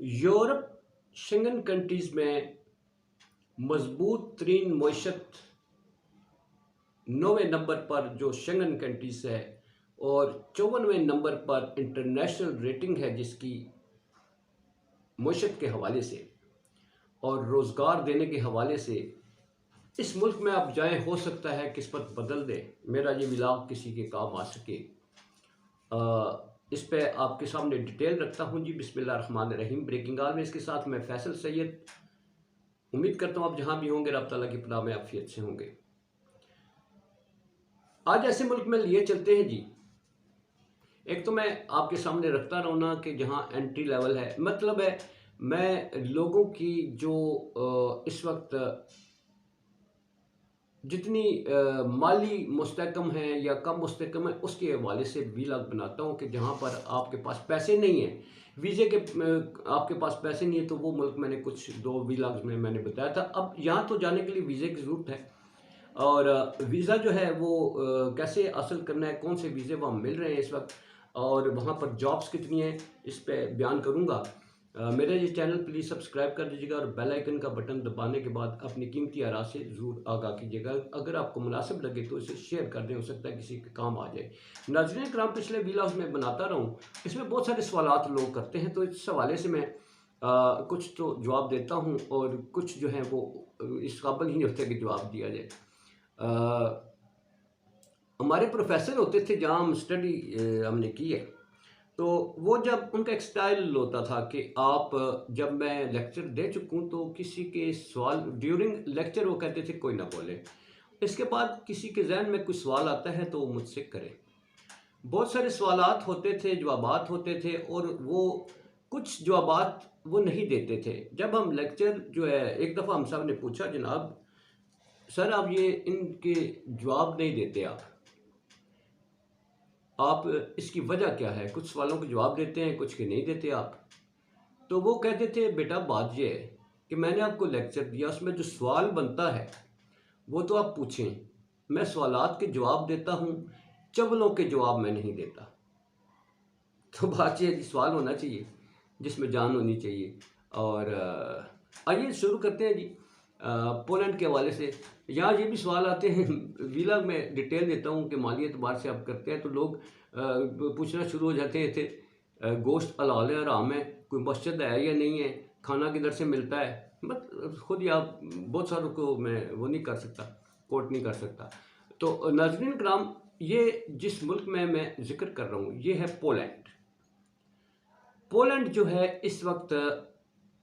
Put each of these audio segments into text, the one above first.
Europe Schengen countries में मजबूत तरीन मईशत 9वें नंबर पर जो शेंगन कंट्रीज़ है और 54वें नंबर पर इंटरनेशनल रेटिंग है जिसकी मईशत के हवाले से और रोज़गार देने के हवाले से। इस मुल्क में आप जाएं, हो सकता है किस्मत बदल दे, मेरा ये व्लॉग किसी के काम आ सके। इस पे आपके सामने डिटेल रखता हूँ जी। बिस्मिल्लाहिर्रहमानिर्रहीम। ब्रेकिंग ऑल में इसके साथ मैं फैसल सैयद। उम्मीद करता हूँ आप जहाँ भी होंगे रब ताला की पनाह में आफियत से होंगे। आज ऐसे मुल्क में लिए चलते हैं जी। एक तो मैं आपके सामने रखता रहूँ ना कि जहाँ एंट्री लेवल है, मतलब है मैं लोगों की जो इस वक्त जितनी माली मुस्तकम है या कम मुस्तकम है उसके हवाले से व्लॉग बनाता हूँ कि जहाँ पर आपके पास पैसे नहीं हैं, वीज़े के आपके पास पैसे नहीं है, तो वो मुल्क मैंने कुछ दो व्लॉग्स में मैंने बताया था। अब यहाँ तो जाने के लिए वीज़े की ज़रूरत है और वीज़ा जो है वो कैसे हासिल करना है, कौन से वीज़े वहाँ मिल रहे हैं इस वक्त और वहाँ पर जॉब्स कितनी हैं, इस पे बयान करूँगा। मेरा ये चैनल प्लीज़ सब्सक्राइब कर दीजिएगा और बेल आइकन का बटन दबाने के बाद अपनी कीमती आरा से ज़रूर आगाह कीजिएगा। अगर आपको मुनासिब लगे तो इसे शेयर कर दें, हो सकता है किसी के काम आ जाए। नाज़रीन कराम, पिछले व्लॉग्स में बनाता रहा हूँ, इसमें बहुत सारे सवालात लोग करते हैं, तो इस हवाले से मैं कुछ तो जवाब देता हूँ और कुछ जो है वो इस काबिल ही नहीं होते कि जवाब दिया जाए। हमारे प्रोफेसर होते थे जहाँ हम स्टडी हमने की है, तो वो जब उनका एक स्टाइल होता था कि आप जब मैं लेक्चर दे चुकूँ तो किसी के सवाल ड्यूरिंग लेक्चर वो कहते थे कोई ना बोले, इसके बाद किसी के जहन में कोई सवाल आता है तो वो मुझसे करे। बहुत सारे सवालात होते थे, जवाबात होते थे और वो कुछ जवाबात वो नहीं देते थे। जब हम लेक्चर जो है, एक दफ़ा हम साहब ने पूछा, जनाब सर आप ये इनके जवाब नहीं देते, आप इसकी वजह क्या है? कुछ सवालों के जवाब देते हैं, कुछ के नहीं देते आप। तो वो कहते थे बेटा बात ये है कि मैंने आपको लेक्चर दिया, उसमें जो सवाल बनता है वो तो आप पूछें, मैं सवालात के जवाब देता हूँ, चवलों के जवाब मैं नहीं देता। तो बात ये है कि सवाल होना चाहिए जिसमें जान होनी चाहिए। और आइए शुरू करते हैं जी। पोलैंड के हवाले से यहाँ ये भी सवाल आते हैं, व्लॉग में डिटेल देता हूँ कि माली एतबार से आप करते हैं तो लोग पूछना शुरू हो जाते थे गोश्त हलाल है हराम है, कोई मस्जिद है या नहीं है, खाना किधर से मिलता है। मतलब खुद ही आप बहुत सारों को मैं वो नहीं कर सकता, कोट नहीं कर सकता। तो नाज़रीन कराम, ये जिस मुल्क में मैं जिक्र कर रहा हूँ ये है पोलैंड। पोलैंड जो है इस वक्त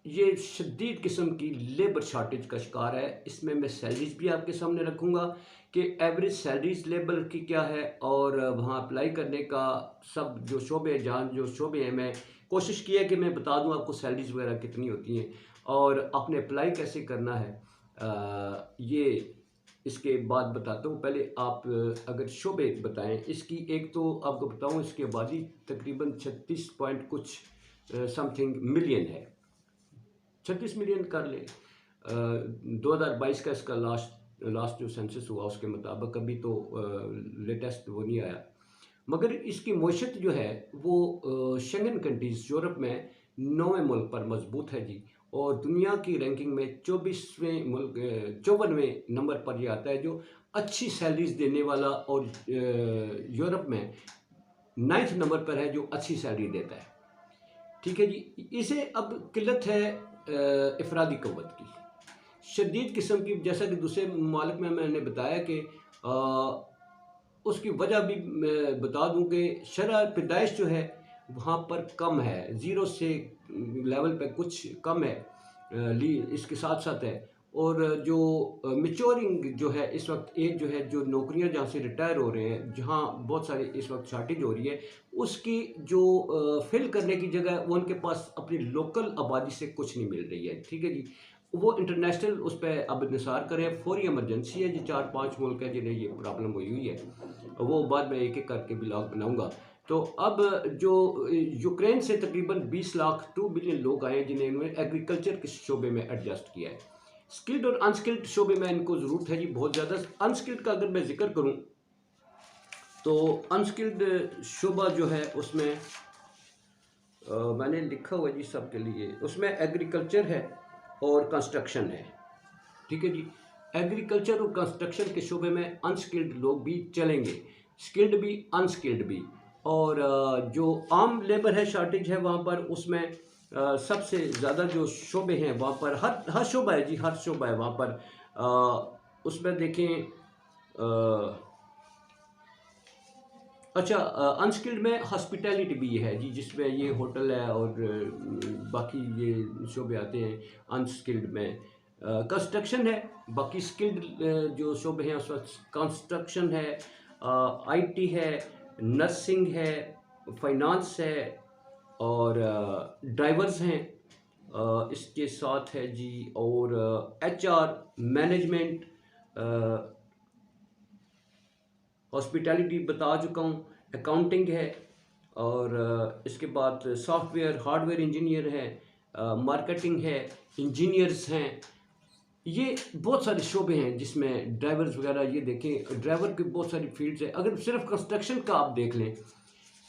ये शदीद किस्म की लेबर शार्टेज का शिकार है। इसमें मैं सैलरीज भी आपके सामने रखूँगा कि एवरेज सैलरीज लेबर की क्या है और वहाँ अप्लाई करने का सब जो शोबे जहाँ जो शोबे हैं, मैं कोशिश की है कि मैं बता दूँ आपको सैलरीज वगैरह कितनी होती हैं और आपने अप्लाई कैसे करना है। ये इसके बाद बताता हूँ। पहले आप अगर शोबे बताएं इसकी, एक तो आपको बताऊँ इसकी आबादी तकरीबन 36 पॉइंट कुछ समथिंग मिलियन है, 36 मिलियन कर ले। 2022 का इसका लास्ट जो सेंसस हुआ उसके मुताबिक, अभी तो लेटेस्ट वो नहीं आया, मगर इसकी मईशत जो है वो शेंगन कंट्रीज़ यूरोप में 9वें मुल्क पर मजबूत है जी। और दुनिया की रैंकिंग में 24वें मुल्क 54वें नंबर पर ये आता है जो अच्छी सैलरीज देने वाला, और यूरोप में 9th नंबर पर है जो अच्छी सैलरी देता है। ठीक है जी। इसे अब किल्लत है अफरादी क़ुव्वत की, शदीद किस्म की, जैसा कि दूसरे ममालिक में मैंने बताया कि उसकी वजह भी मैं बता दूं कि शरह पैदाइश जो है वहाँ पर कम है, ज़ीरो से लेवल पे कुछ कम है, इसके साथ साथ है। और जो मेच्योरिंग जो है इस वक्त एज जो है, जो नौकरियां जहाँ से रिटायर हो रहे हैं, जहाँ बहुत सारी इस वक्त शार्टेज हो रही है, उसकी जो फिल करने की जगह वो उनके पास अपनी लोकल आबादी से कुछ नहीं मिल रही है। ठीक है जी। वो इंटरनेशनल उस पर अब निसार करें, फौरी एमरजेंसी है जी। 4-5 मुल्क है जिन्हें ये प्रॉब्लम हुई है, वो बाद में एक एक करके ब्लॉग बनाऊंगा। तो अब जो यूक्रेन से तकरीबन 20 लाख 2 बिलियन लोग आए जिन्हें इन्होंने एग्रीकल्चर के शोबे में एडजस्ट किया है। स्किल्ड और अनस्किल्ड शोबे में इनको ज़रूरत है जी बहुत ज़्यादा। अनस्किल्ड का अगर मैं जिक्र करूँ तो अनस्किल्ड शोबा जो है उसमें मैंने लिखा हुआ जी सबके लिए, उसमें एग्रीकल्चर है और कंस्ट्रक्शन है। ठीक है जी। एग्रीकल्चर और कंस्ट्रक्शन के शोबे में अनस्किल्ड लोग भी चलेंगे, स्किल्ड भी अनस्किल्ड भी। और जो आम लेबर है शॉर्टेज है वहाँ पर, उसमें सबसे ज़्यादा जो शोबे हैं वहाँ पर, हर शोबा है जी, हर शोबा है वहाँ पर। उसमें देखें अच्छा, अनस्किल्ड में हॉस्पिटैलिटी भी है जी, जिसमें ये होटल है और बाकी ये शोबे आते हैं अनस्किल्ड में। कंस्ट्रक्शन है, बाकी स्किल्ड जो शोबे हैं उसमें कंस्ट्रक्शन है, आईटी है, नर्सिंग है, फाइनेंस है और ड्राइवर्स हैं। इसके साथ है जी और एचआर, मैनेजमेंट, हॉस्पिटैलिटी बता चुका हूँ, अकाउंटिंग है और इसके बाद सॉफ्टवेयर हार्डवेयर इंजीनियर है, मार्केटिंग है, इंजीनियर्स हैं। ये बहुत सारे शोबे हैं जिसमें ड्राइवर्स वगैरह, ये देखें ड्राइवर की बहुत सारी फील्ड्स है। अगर सिर्फ कंस्ट्रक्शन का आप देख लें,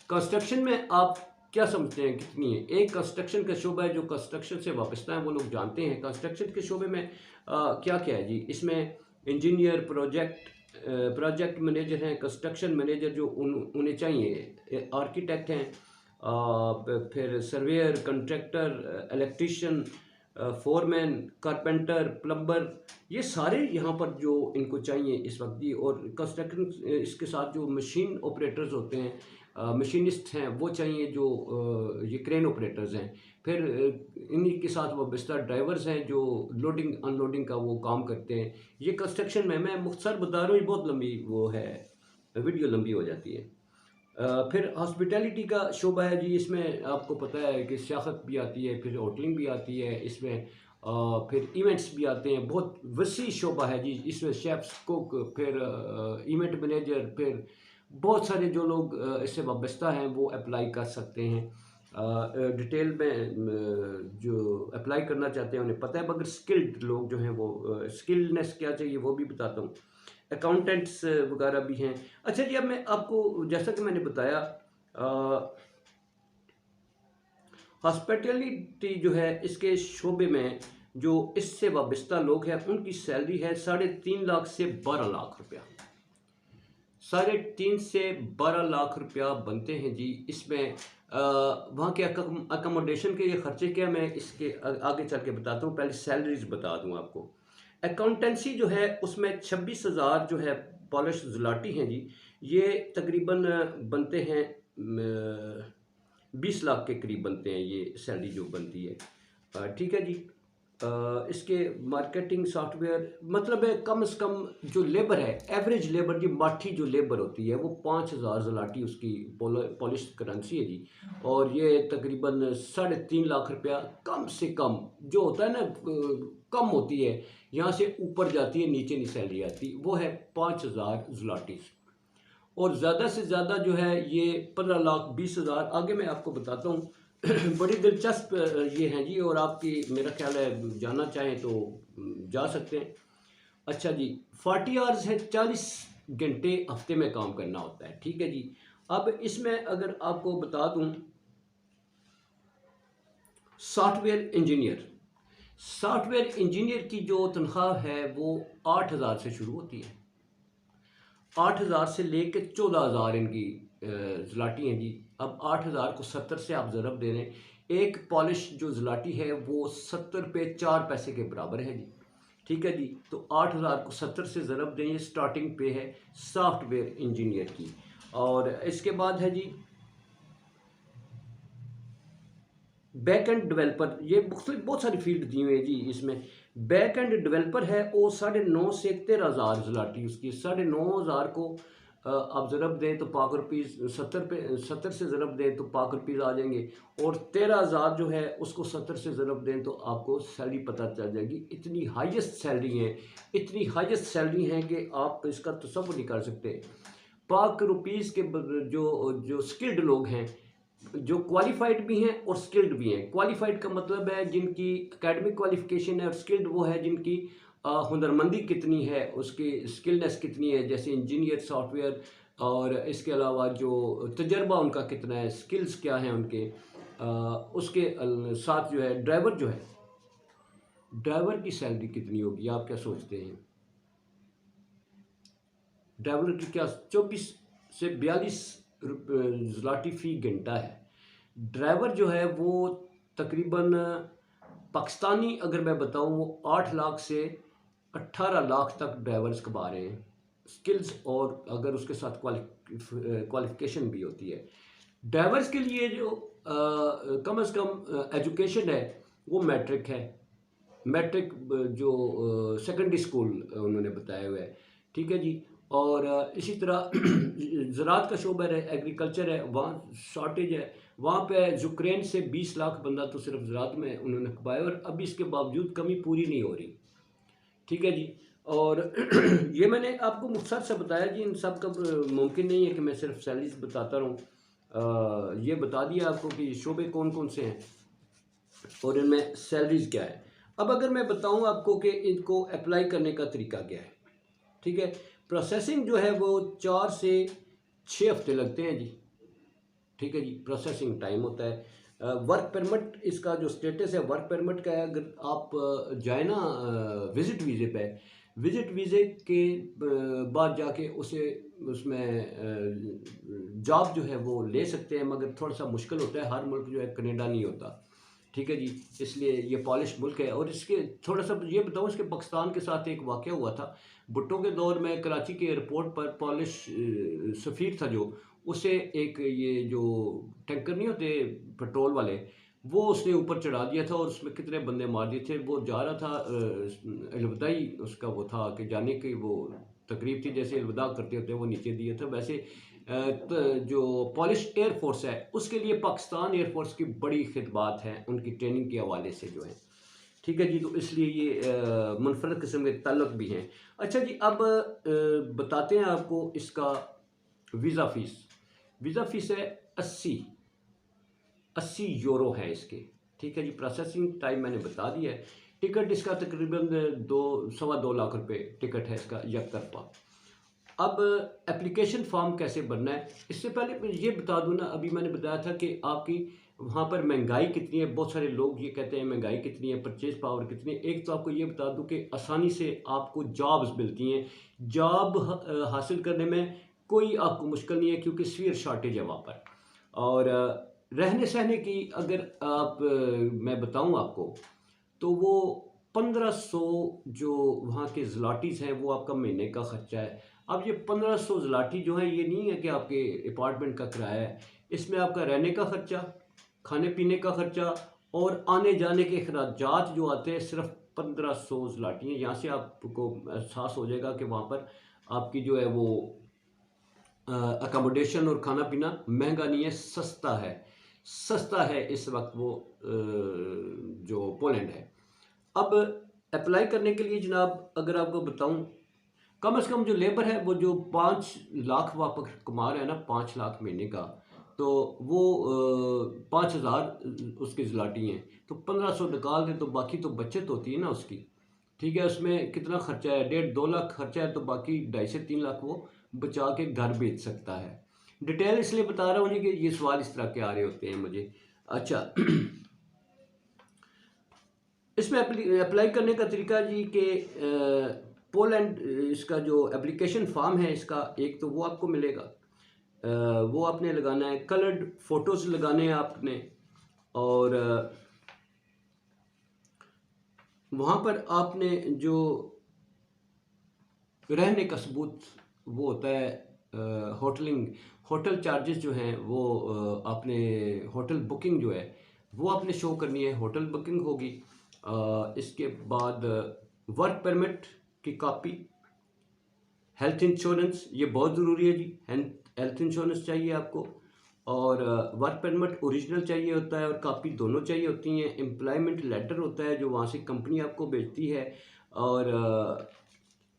कंस्ट्रक्शन में आप क्या समझते हैं कितनी है? एक कंस्ट्रक्शन का शोबा है, जो कंस्ट्रक्शन से वाबस्ता है वो लोग जानते हैं। कंस्ट्रक्शन के शोबे में क्या क्या है जी? इसमें इंजीनियर, प्रोजेक्ट मैनेजर हैं, कंस्ट्रक्शन मैनेजर जो उन्हें चाहिए, आर्किटेक्ट हैं, फिर surveyor, contractor, electrician, foreman, carpenter, plumber, ये सारे यहाँ पर जो इनको चाहिए इस वक्त भी। और कंस्ट्रक्शन इसके साथ जो मशीन ऑपरेटर्स होते हैं, मशीनिस्ट हैं, वो चाहिए, जो ये क्रेन ऑपरेटर्स हैं। फिर इन्हीं के साथ वाबस्ता ड्राइवर्स हैं जो लोडिंग अनलोडिंग का वो काम करते हैं। ये कंस्ट्रक्शन में मैं मुख्तसर बता रहा हूँ, बहुत लंबी वो है, वीडियो लंबी हो जाती है। फिर हॉस्पिटैलिटी का शोबा है जी, इसमें आपको पता है कि सियासत भी आती है, फिर होटलिंग भी आती है इसमें, फिर इवेंट्स भी आते हैं। बहुत वसी शोबा है जी, इसमें शेफ्स, कुक, फिर इवेंट मैनेजर, फिर बहुत सारे जो लोग इससे वाबस्ता हैं वो अप्लाई कर सकते हैं। डिटेल में जो अप्लाई करना चाहते हैं उन्हें पता है, मगर स्किल्ड लोग जो हैं वो स्किलनेस क्या चाहिए वो भी बताता हूँ। अकाउंटेंट्स वगैरह भी हैं। अच्छा जी, अब मैं आपको, जैसा कि मैंने बताया, हॉस्पिटैलिटी जो है इसके शोबे में जो इससे वाबस्ता लोग हैं उनकी सैलरी है 3.5 लाख से 12 लाख रुपया। 3.5 से 12 लाख रुपया बनते हैं जी। इसमें वहाँ के अकोमोडेशन के ये खर्चे क्या, मैं इसके आगे चल के बताता हूँ, पहले सैलरीज बता दूँ आपको। अकाउंटेंसी जो है उसमें 26,000 जो है पॉलिश ज़लाटी हैं जी, ये तकरीबन बनते हैं 20 लाख के करीब बनते हैं, ये सैलरी जो बनती है। ठीक है जी। इसके मार्केटिंग सॉफ्टवेयर, मतलब है कम से कम जो लेबर है, एवरेज लेबर जी, माठी जो लेबर होती है वो 5,000 ज़लाटी उसकी पॉलिश करेंसी है जी। और ये तकरीबन 3.5 लाख रुपया कम से कम जो होता है ना, कम होती है, यहाँ से ऊपर जाती है, नीचे नहीं सैलरी आती, वो है 5,000 ज़लाटी। और ज़्यादा से ज़्यादा जो है ये 15,20,000। आगे मैं आपको बताता हूँ। बड़ी दिलचस्प ये हैं जी, और आपकी मेरा ख्याल है जानना चाहें तो जा सकते हैं। अच्छा जी, 40 आवर्स है, 40 घंटे हफ्ते में काम करना होता है। ठीक है जी। अब इसमें अगर आपको बता दूं, सॉफ्टवेयर इंजीनियर की जो तनख्वाह है वो 8,000 से शुरू होती है। 8,000 से लेके 14,000 इनकी ज़लाटी हैं जी। अब 8,000 को 70 से आप ज़रब दे दें, एक पॉलिश जो ज़लाटी है वो 70 रुपये 4 पैसे के बराबर है जी। ठीक है जी। तो 8,000 को 70 से ज़रब दें, ये स्टार्टिंग पे है सॉफ्टवेयर इंजीनियर की। और इसके बाद है जी बैक एंड डेवलपर। ये बहुत सारी फील्ड दी हुई है जी इसमें। बैक एंड डेवलपर है वो 9.5 से 13,000 ज़लाटी उसकी। 9,500 को आप ज़रब दें तो पाक रुपीज़ 70 से ज़रब दें तो पाक रुपीज़ आ जाएंगे। और 13,000 जो है उसको 70 से ज़रब दें तो आपको सैलरी पता चल जाएगी। इतनी हाईएस्ट सैलरी है, इतनी हाईएस्ट सैलरी है कि आप इसका तसव्वुर नहीं कर सकते। पाक रुपीज़ के जो स्किल्ड लोग हैं, जो क्वालिफाइड भी हैं और स्किल्ड भी हैं। क्वालिफाइड का मतलब है जिनकी एकेडमिक क्वालिफिकेशन है, और स्किल्ड वो है जिनकी हुनरमंदी कितनी है, उसकी स्किलनेस कितनी है, जैसे इंजीनियर, सॉफ्टवेयर, और इसके अलावा जो तजर्बा उनका कितना है, स्किल्स क्या हैं उनके। उसके साथ जो है ड्राइवर जो है, ड्राइवर की सैलरी कितनी होगी आप क्या सोचते हैं? ड्राइवर की क्या 24 से 42 ज़लाटी फ़ी घंटा है। ड्राइवर जो है वो तकरीबन पाकिस्तानी अगर मैं बताऊं वो 8 लाख से 18 लाख तक ड्राइवर्स कमा रहे हैं, स्किल्स और अगर उसके साथ क्वालिफिकेशन भी होती है। ड्राइवर्स के लिए जो कम से कम एजुकेशन है वो मैट्रिक है, मैट्रिक जो सेकेंडरी स्कूल उन्होंने बताया हुआ है, ठीक है जी। और इसी तरह ज़राअत का शोबा है, एग्रीकल्चर है, वहाँ शॉर्टेज है। वहाँ पे यूक्रेन से 20 लाख बंदा तो सिर्फ ज़राअत में उन्होंने खपाया और अभी इसके बावजूद कमी पूरी नहीं हो रही, ठीक है जी। और ये मैंने आपको मुख्तसर से बताया जी, इन सब का मुमकिन नहीं है कि मैं सिर्फ सैलरीज बताता रहूँ। ये बता दिया आपको कि शोबे कौन कौन से हैं और इनमें सैलरीज क्या है। अब अगर मैं बताऊं आपको कि इनको अप्लाई करने का तरीका क्या है, ठीक है। प्रोसेसिंग जो है वो 4 से 6 हफ्ते लगते हैं जी, ठीक है जी, प्रोसेसिंग टाइम होता है। वर्क परमिट इसका जो स्टेटस है वर्क परमिट का है। अगर आप जाए ना विज़िट वीज़े पे, विज़िट वीज़े के बाद जाके उसे उसमें जॉब जो है वो ले सकते हैं, मगर थोड़ा सा मुश्किल होता है। हर मुल्क जो है कनाडा नहीं होता, ठीक है जी, इसलिए ये पॉलिश मुल्क है। और इसके थोड़ा सा ये बताऊँ, इसके पाकिस्तान के साथ एक वाक़या हुआ था। भुट्टो के दौर में कराची के एयरपोर्ट पर पॉलिश सफ़ीर था जो, उसे एक ये जो टैंकर नहीं होते पेट्रोल वाले, वो उसने ऊपर चढ़ा दिया था और उसमें कितने बंदे मार दिए थे। वो जा रहा था अलविदाई, उसका वो था कि जाने की वो तकरीब थी, जैसे अलविदा करते होते हैं वो नीचे दिया था वैसे। जो पॉलिश एयरफोर्स है उसके लिए पाकिस्तान एयरफोर्स की बड़ी खिदमत हैं उनकी ट्रेनिंग के हवाले से जो है, ठीक है जी। तो इसलिए ये मुनफरद किस्म के ताल्लुक भी हैं। अच्छा जी, अब बताते हैं आपको इसका वीज़ा फ़ीस। वीज़ा फ़ीस है 80 यूरो है इसके, ठीक है जी। प्रोसेसिंग टाइम मैंने बता दिया है। टिकट इसका तकरीबन 2 सवा 2 लाख रुपए टिकट है इसका एक तरफा। अब एप्लीकेशन फॉर्म कैसे भरना है, इससे पहले मैं ये बता दूं ना, अभी मैंने बताया था कि आपकी वहाँ पर महंगाई कितनी है। बहुत सारे लोग ये कहते हैं महंगाई कितनी है, परचेज पावर कितनी है। एक तो आपको ये बता दूं कि आसानी से आपको जॉब्स मिलती हैं। जॉब हासिल करने में कोई आपको मुश्किल नहीं है क्योंकि सफीयर शॉर्टेज है वहाँ पर। और रहने सहने की अगर आप मैं बताऊं आपको, तो वो 1500 जो वहाँ के ज़लाटीज़ हैं वो आपका महीने का ख़र्चा है। अब ये 1500 ज़लाटी जो है ये नहीं है कि आपके अपार्टमेंट का किराया है, इसमें आपका रहने का ख़र्चा, खाने पीने का ख़र्चा और आने जाने के अखराजात जो आते हैं सिर्फ 1500 ज़लाटी हैं। यहाँ से आपको एहसास हो जाएगा कि वहाँ पर आपकी जो है वो अकोमोडेशन और खाना पीना महंगा नहीं है, सस्ता है। सस्ता है इस वक्त वो जो पोलैंड है। अब अप्लाई करने के लिए जनाब अगर आपको बताऊं, कम से कम जो लेबर है वो जो 5 लाख वहाँ कमा रहा है ना, 5 लाख महीने का, तो वो 5,000 उसकी ज़लाटी हैं। तो 1500 निकाल दें तो बाकी तो बचत होती है ना उसकी, ठीक है। उसमें कितना खर्चा है, 1.5-2 लाख खर्चा है, तो बाकी 2.5 से 3 लाख वो बचा के घर बेच सकता है। डिटेल इसलिए बता रहा हूँ जी कि ये सवाल इस तरह के आ रहे होते हैं मुझे। अच्छा इसमें अप्लाई करने का तरीका जी कि पोलैंड इसका जो एप्लीकेशन फॉर्म है इसका एक तो वो आपको मिलेगा, वो आपने लगाना है, कलर्ड फोटोज़ लगाने हैं आपने, और वहाँ पर आपने जो रहने का सबूत वो होता है होटलिंग, होटल चार्जेस जो हैं वो आपने होटल बुकिंग जो है वो आपने शो करनी है, होटल बुकिंग होगी। इसके बाद वर्क परमिट की कॉपी, हेल्थ इंश्योरेंस ये बहुत ज़रूरी है जी, हेल्थ इंश्योरेंस चाहिए आपको, और वर्क परमिट ओरिजिनल चाहिए होता है और कॉपी दोनों चाहिए होती हैं। एम्प्लॉयमेंट लेटर होता है जो वहाँ से कंपनी आपको भेजती है, और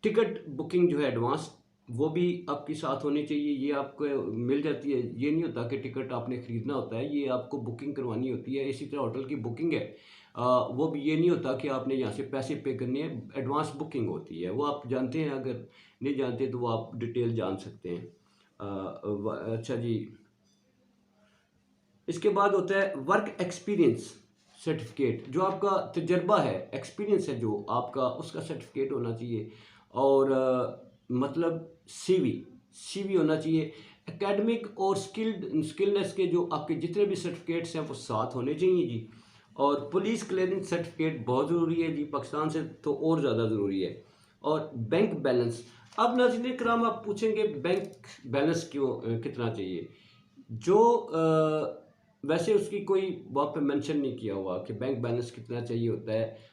टिकट बुकिंग जो है एडवांस वो भी आपके साथ होनी चाहिए। ये आपको मिल जाती है, ये नहीं होता कि टिकट आपने ख़रीदना होता है, ये आपको बुकिंग करवानी होती है। इसी तरह होटल की बुकिंग है, वो भी ये नहीं होता कि आपने यहाँ से पैसे पे करने हैं, एडवांस बुकिंग होती है, वो आप जानते हैं। अगर नहीं जानते तो वो आप डिटेल जान सकते हैं। अच्छा जी, इसके बाद होता है वर्क एक्सपीरियंस सर्टिफिकेट, जो आपका तजर्बा है, एक्सपीरियंस है जो आपका, उसका सर्टिफिकेट होना चाहिए। और मतलब सीवी होना चाहिए। एकेडमिक और स्किलनेस के जो आपके जितने भी सर्टिफिकेट्स हैं वो साथ होने चाहिए जी। और पुलिस क्लियरेंस सर्टिफिकेट बहुत ज़रूरी है जी, पाकिस्तान से तो और ज़्यादा ज़रूरी है। और बैंक बैलेंस। अब नाज़रीन कराम आप पूछेंगे बैंक बैलेंस क्यों कितना चाहिए, जो वैसे उसकी कोई वहाँ पे मेंशन नहीं किया हुआ कि बैंक बैलेंस कितना चाहिए होता है।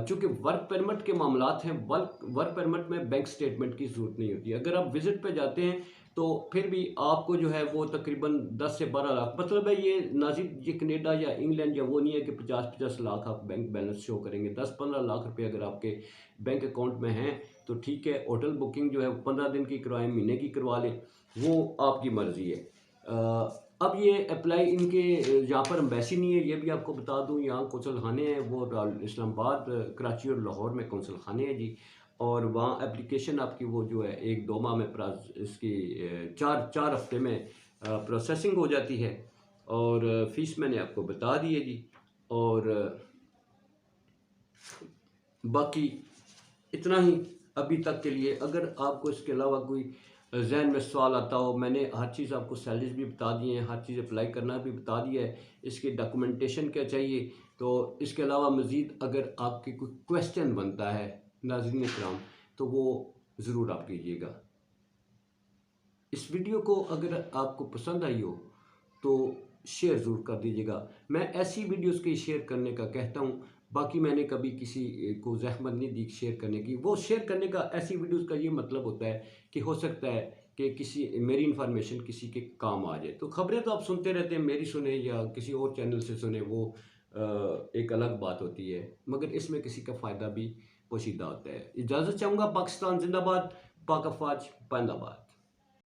चूँकि वर्क परमिट के मामलात हैं, वर्क परमिट में बैंक स्टेटमेंट की ज़रूरत नहीं होती। अगर आप विज़िट पे जाते हैं तो फिर भी आपको जो है वो तकरीबन 10 से 12 लाख, मतलब है ये नाज़रीन, ये कनाडा या इंग्लैंड या वो नहीं है कि 50-50 लाख आप बैंक बैलेंस शो करेंगे। 10-15 लाख रुपए अगर आपके बैंक अकाउंट में हैं तो ठीक है। होटल बुकिंग जो है 15 दिन की करवाएं, महीने की करवा लें, वो आपकी मर्ज़ी है। अब ये अप्लाई इनके यहाँ पर एम्बेसी नहीं है, ये भी आपको बता दूँ। यहाँ कौंसल खाने हैं, वो इस्लामाबाद, कराची और लाहौर में कौंसल खाने हैं जी। और वहाँ एप्लीकेशन आपकी वो जो है 1-2 माह में इसकी 4 हफ्ते में प्रोसेसिंग हो जाती है। और फ़ीस मैंने आपको बता दी है जी। और बाकी इतना ही अभी तक के लिए। अगर आपको इसके अलावा कोई जहन में सवाल आता हो, मैंने हर चीज़ आपको सैलरीज भी बता दी हैं, हर चीज़ अप्लाई करना भी बता दिया है, इसकी डॉक्यूमेंटेशन क्या चाहिए। तो इसके अलावा मज़ीद अगर आपकी कोई क्वेश्चन बनता है नाज़रीन इकराम, तो वो ज़रूर आप कीजिएगा। इस वीडियो को अगर आपको पसंद आई हो तो शेयर ज़रूर कर दीजिएगा। मैं ऐसी वीडियोस के शेयर करने का कहता हूँ, बाकी मैंने कभी किसी को ज़हमत नहीं दी शेयर करने की। वो शेयर करने का, ऐसी वीडियोस का ये मतलब होता है कि हो सकता है कि किसी मेरी इन्फॉर्मेशन किसी के काम आ जाए। तो ख़बरें तो आप सुनते रहते हैं, मेरी सुने या किसी और चैनल से सुने, वो एक अलग बात होती है, मगर इसमें किसी का फ़ायदा भी पोशीदा होता है। इजाज़त चाहूँगा। पाकिस्तान जिंदाबाद, पाक अफवाज जिंदाबाद।